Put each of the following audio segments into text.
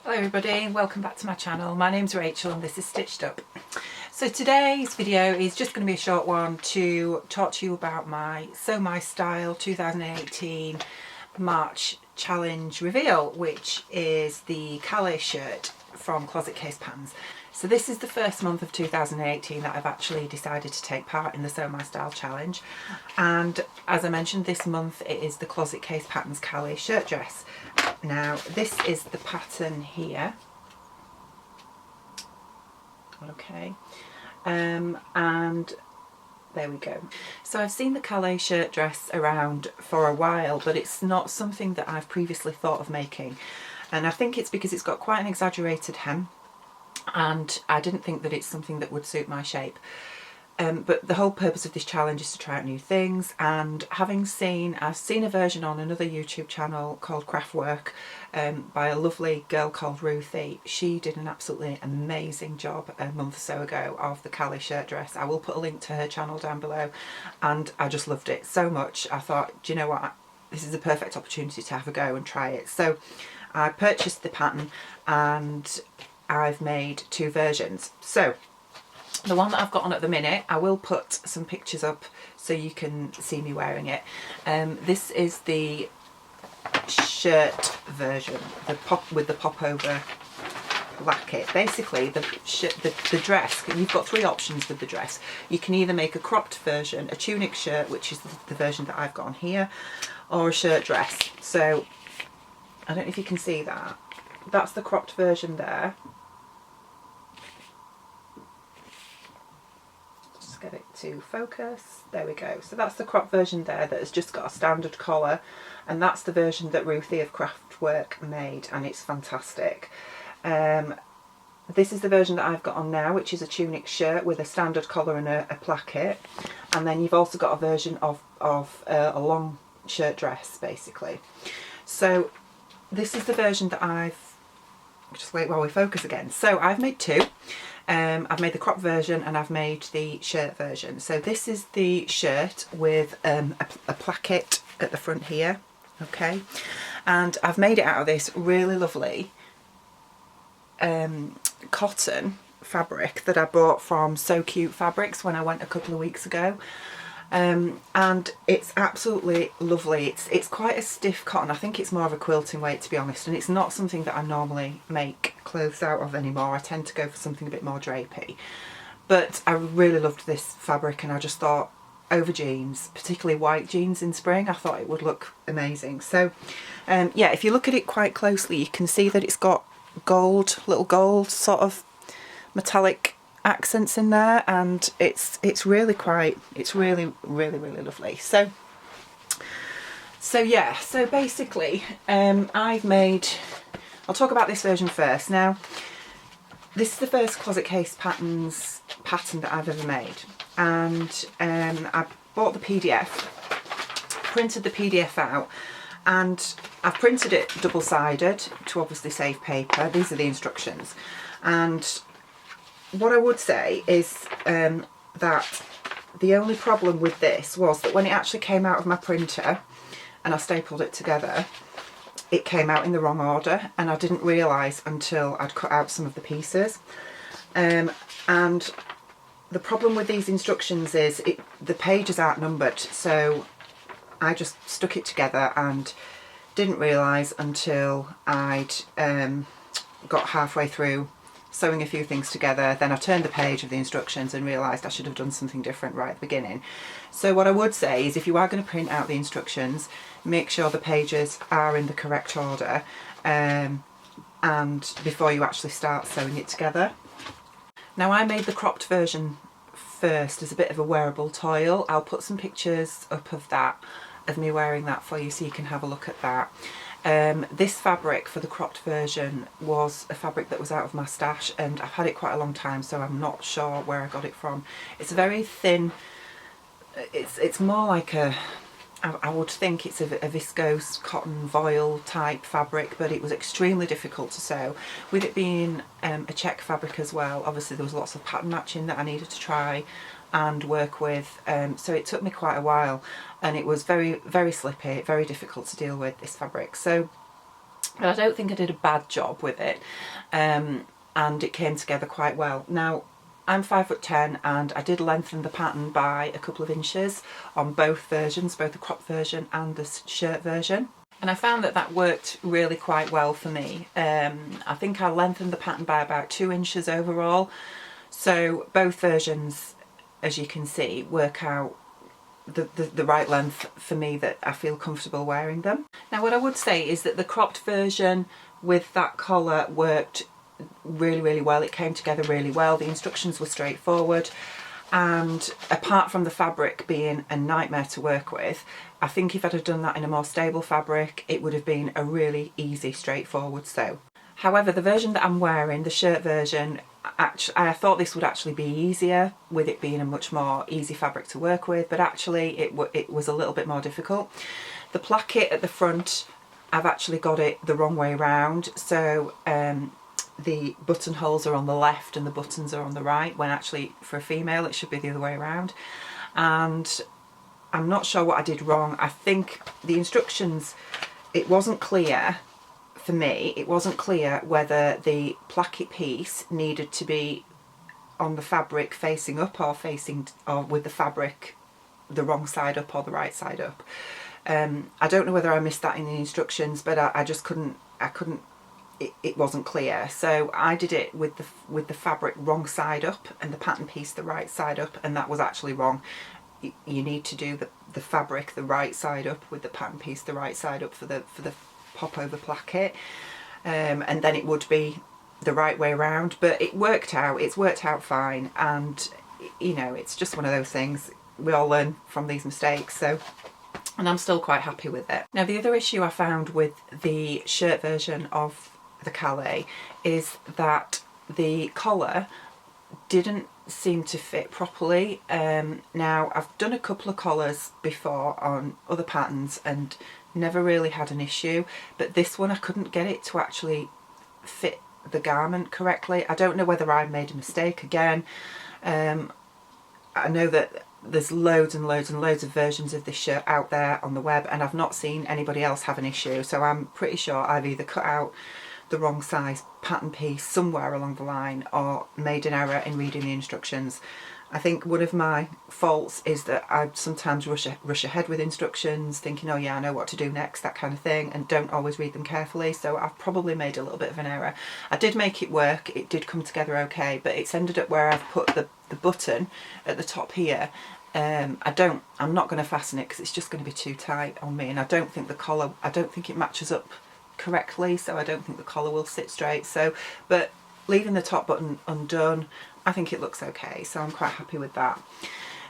Hello everybody, welcome back to my channel. My name's Rachel and this is Stitched Up. So today's video is just going to be a short one to talk to you about my Sew My Style 2018 March Challenge reveal, which is the Kalle shirt from Closet Case Patterns. So this is the first month of 2018 that I've actually decided to take part in the Sew My Style Challenge, and as I mentioned, this month it is the Closet Case Patterns Kalle shirt dress. Now this is the pattern here, okay, and there we go. So I've seen the Kalle shirt dress around for a while, but it's not something that I've previously thought of making, and I think it's because it's got quite an exaggerated hem and I didn't think that it's something that would suit my shape. But the whole purpose of this challenge is to try out new things, and I've seen a version on another YouTube channel called Craftwork by a lovely girl called Ruthie. She did an absolutely amazing job a month or so ago of the Kalle shirt dress. I will put a link to her channel down below, and I just loved it so much. I thought, do you know what, this is a perfect opportunity to have a go and try it. So I purchased the pattern and I've made two versions. So the one that I've got on at the minute, I will put some pictures up so you can see me wearing it. This is the shirt version, with the pop over placket. Basically the dress, you've got three options with the dress. You can either make a cropped version, a tunic shirt, which is the version that I've got on here, or a shirt dress. So I don't know if you can see that. That's the cropped version there. Get it to focus, there we go. So that's the crop version there that has just got a standard collar, and that's the version that Ruthie of Craftwork made, and it's fantastic. This is the version that I've got on now, which is a tunic shirt with a standard collar and a placket, and then you've also got a version of a long shirt dress basically. So this is the version that I've, just wait while we focus again. So I've made two. I've made the crop version and I've made the shirt version. So this is the shirt with a placket at the front here, okay, and I've made it out of this really lovely cotton fabric that I bought from Sewcute fabrics when I went a couple of weeks ago. And it's absolutely lovely. It's quite a stiff cotton. I think it's more of a quilting weight, to be honest, and it's not something that I normally make clothes out of anymore. I tend to go for something a bit more drapey, but I really loved this fabric, and I just thought over jeans, particularly white jeans in spring, I thought it would look amazing. So yeah, if you look at it quite closely, you can see that it's got little gold sort of metallic accents in there, and it's really lovely. So yeah, so basically I'll talk about this version first. Now this is the first Closet Case Patterns pattern that I've ever made, and I bought the PDF, printed the PDF out, and I've printed it double-sided to obviously save paper. These are the instructions, and what I would say is that the only problem with this was that when it actually came out of my printer and I stapled it together, it came out in the wrong order, and I didn't realise until I'd cut out some of the pieces. And the problem with these instructions is the pages aren't numbered, so I just stuck it together and didn't realise until I'd got halfway through sewing a few things together. Then I turned the page of the instructions and realised I should have done something different right at the beginning. So what I would say is, if you are going to print out the instructions, make sure the pages are in the correct order, and before you actually start sewing it together. Now I made the cropped version first as a bit of a wearable toil. I'll put some pictures up of that, of me wearing that for you, so you can have a look at that. This fabric for the cropped version was a fabric that was out of my stash, and I've had it quite a long time, so I'm not sure where I got it from. It's a very thin, it's more like I would think it's a viscose cotton voile type fabric, but it was extremely difficult to sew. With it being a check fabric as well, obviously there was lots of pattern matching that I needed to try and work with, so it took me quite a while, and it was very slippy, very difficult to deal with, this fabric. So but I don't think I did a bad job with it, and it came together quite well. Now, I'm 5'10" and I did lengthen the pattern by a couple of inches on both versions, both the crop version and the shirt version. And I found that that worked really quite well for me. I think I lengthened the pattern by about 2 inches overall. So both versions, as you can see, work out the right length for me that I feel comfortable wearing them. Now, what I would say is that the cropped version with that collar worked really, really well. It came together really well. The instructions were straightforward, and apart from the fabric being a nightmare to work with, I think if I'd have done that in a more stable fabric, it would have been a really easy, straightforward sew. However, the version that I'm wearing, the shirt version, I thought this would actually be easier with it being a much more easy fabric to work with, but actually it was a little bit more difficult. The placket at the front, I've actually got it the wrong way around, so the buttonholes are on the left and the buttons are on the right, when actually for a female it should be the other way around. And I'm not sure what I did wrong. I think the instructions, it wasn't clear for me, it wasn't clear whether the placket piece needed to be on the fabric facing up or with the fabric the wrong side up or the right side up. I don't know whether I missed that in the instructions, but I just couldn't, it wasn't clear. So I did it with the fabric wrong side up and the pattern piece the right side up, and that was actually wrong. You need to do the fabric the right side up with the pattern piece the right side up for the pop over placket, and then it would be the right way around. But it worked out, it's worked out fine, and you know, it's just one of those things, we all learn from these mistakes. So, and I'm still quite happy with it. Now, the other issue I found with the shirt version of the Kalle is that the collar didn't seem to fit properly. Now, I've done a couple of collars before on other patterns and never really had an issue, but this one I couldn't get it to actually fit the garment correctly. I don't know whether I made a mistake again. I know that there's loads and loads and loads of versions of this shirt out there on the web, and I've not seen anybody else have an issue, so I'm pretty sure I've either cut out the wrong size pattern piece somewhere along the line or made an error in reading the instructions. I think one of my faults is that I sometimes rush ahead with instructions, thinking, oh yeah, I know what to do next, that kind of thing, and don't always read them carefully. So I've probably made a little bit of an error. I did make it work, it did come together okay, but it's ended up where I've put the button at the top here. I'm not going to fasten it because it's just going to be too tight on me, and I don't think the collar, I don't think it matches up correctly, so I don't think the collar will sit straight. So, but leaving the top button undone, I think it looks okay, so I'm quite happy with that.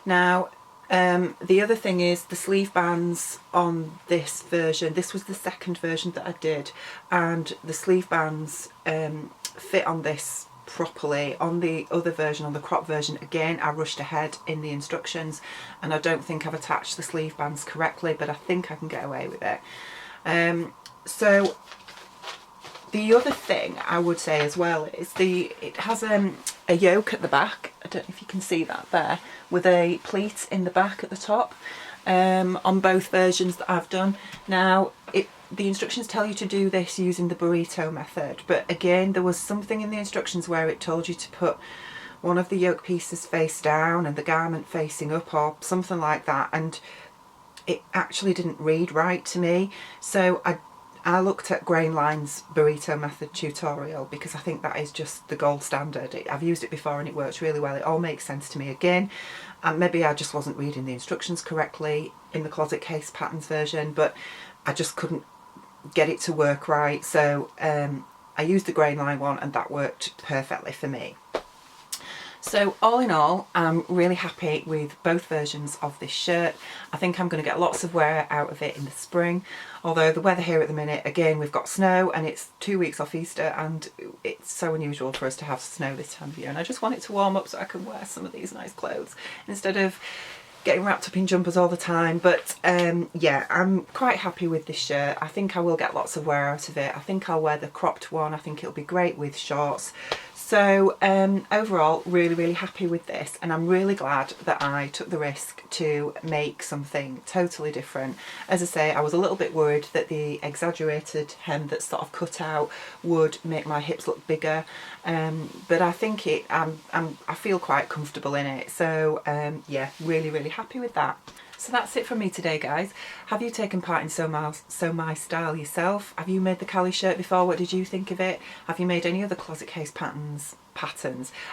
Now, the other thing is the sleeve bands on this version. This was the second version that I did, and the sleeve bands fit on this properly. On the other version, on the crop version, again, I rushed ahead in the instructions, and I don't think I've attached the sleeve bands correctly, but I think I can get away with it. So the other thing I would say as well is it has a yoke at the back. I don't know if you can see that there, with a pleat in the back at the top, on both versions that I've done. Now, the instructions tell you to do this using the burrito method, but again, there was something in the instructions where it told you to put one of the yoke pieces face down and the garment facing up or something like that, and it actually didn't read right to me. So I looked at Grainline's burrito method tutorial because I think that is just the gold standard. I've used it before and it works really well. It all makes sense to me again. And maybe I just wasn't reading the instructions correctly in the closet case patterns version, but I just couldn't get it to work right. So I used the Grainline one and that worked perfectly for me. So all in all, I'm really happy with both versions of this shirt. I think I'm going to get lots of wear out of it in the spring. Although the weather here at the minute, again, we've got snow and it's 2 weeks off Easter, and it's so unusual for us to have snow this time of year. And I just want it to warm up so I can wear some of these nice clothes instead of getting wrapped up in jumpers all the time. But yeah, I'm quite happy with this shirt. I think I will get lots of wear out of it. I think I'll wear the cropped one. I think it'll be great with shorts, So overall, really happy with this, and I'm really glad that I took the risk to make something totally different. As I say, I was a little bit worried that the exaggerated hem that's sort of cut out would make my hips look bigger, but I think I feel quite comfortable in it. So yeah, really happy with that. So that's it from me today, guys. Have you taken part in Sew My Style yourself? Have you made the Kalle shirt before? What did you think of it? Have you made any other closet case patterns?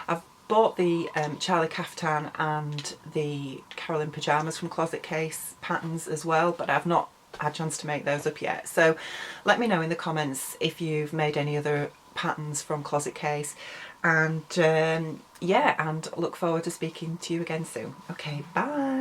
I've bought the Charlie Kaftan and the Carolyn pyjamas from Closet Case patterns as well, but I've not had a chance to make those up yet. So let me know in the comments if you've made any other patterns from Closet Case, and yeah, and look forward to speaking to you again soon. Okay, bye.